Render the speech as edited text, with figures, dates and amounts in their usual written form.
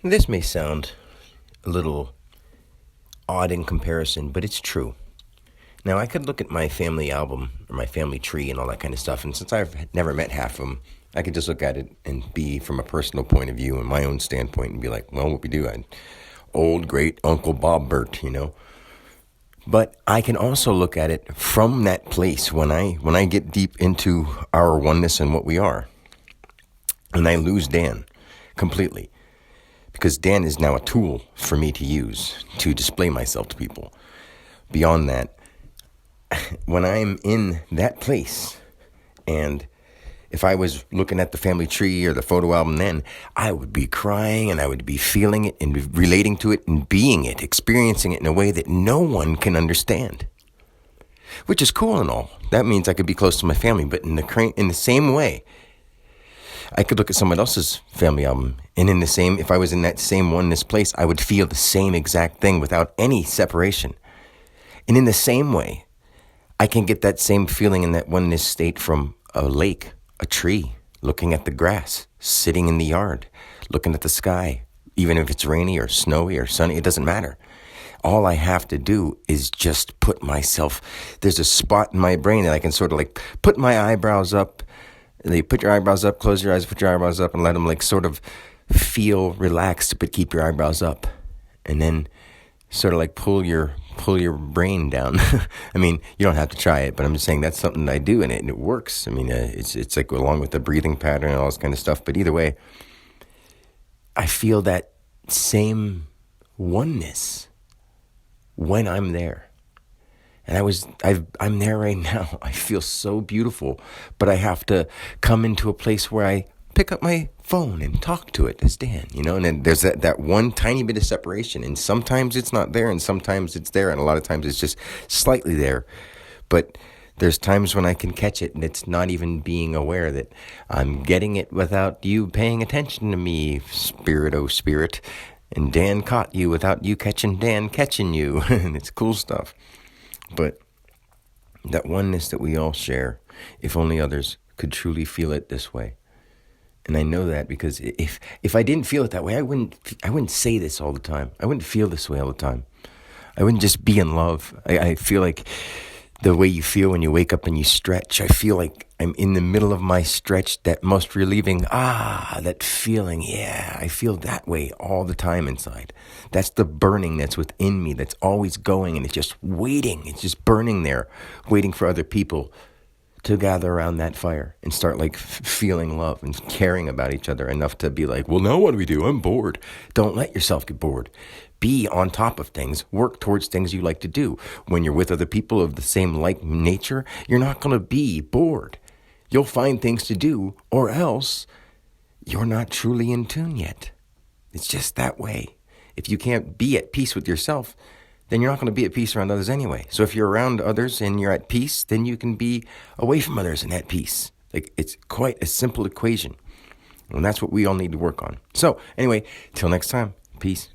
This may sound a little odd in comparison, but it's true. Now, I could look at my family album or my family tree and all that kind of stuff, and since I've never met half of them, I could just look at it and be from a personal point of view and my own standpoint and be like, well, what we do, old great Uncle Bob Burt, But I can also look at it from that place when I get deep into our oneness and what we are, and I lose Dan completely. Because Dan is now a tool for me to use to display myself to people. Beyond that, when I'm in that place, and if I was looking at the family tree or the photo album then, I would be crying and I would be feeling it and relating to it and being it, experiencing it in a way that no one can understand. Which is cool and all. That means I could be close to my family, but in the same way, I could look at someone else's family album, and if I was in that same oneness place, I would feel the same exact thing without any separation. And in the same way, I can get that same feeling in that oneness state from a lake, a tree, looking at the grass, sitting in the yard, looking at the sky, even if it's rainy or snowy or sunny, it doesn't matter. All I have to do is just there's a spot in my brain that I can sort of like put my eyebrows up. You put your eyebrows up, close your eyes, put your eyebrows up, and let them like sort of feel relaxed, but keep your eyebrows up. And then sort of like pull your brain down. I mean, you don't have to try it, but I'm just saying that's something I do, and it works. I mean, it's like along with the breathing pattern and all this kind of stuff. But either way, I feel that same oneness when I'm there. And I'm there right now. I feel so beautiful, but I have to come into a place where I pick up my phone and talk to it as Dan, and then there's that one tiny bit of separation, and sometimes it's not there, and sometimes it's there, and a lot of times it's just slightly there, but there's times when I can catch it, and it's not even being aware that I'm getting it without you paying attention to me, spirit, oh spirit, and Dan caught you without you catching Dan catching you, and it's cool stuff. But that oneness that we all share, if only others could truly feel it this way. And I know that because if I didn't feel it that way, I wouldn't say this all the time. I wouldn't feel this way all the time. I wouldn't just be in love. I feel like the way you feel when you wake up and you stretch, I feel like I'm in the middle of my stretch, that most relieving, that feeling, yeah, I feel that way all the time inside. That's the burning that's within me, that's always going, and it's just waiting, it's just burning there, waiting for other people to gather around that fire and start like feeling love and caring about each other enough to be like, well, now what do we do? I'm bored. Don't let yourself get bored. Be on top of things. Work towards things you like to do. When you're with other people of the same like nature, you're not going to be bored. You'll find things to do, or else you're not truly in tune yet. It's just that way. If you can't be at peace with yourself, then you're not going to be at peace around others anyway. So if you're around others and you're at peace, then you can be away from others and at peace. Like, it's quite a simple equation. And that's what we all need to work on. So anyway, till next time, peace.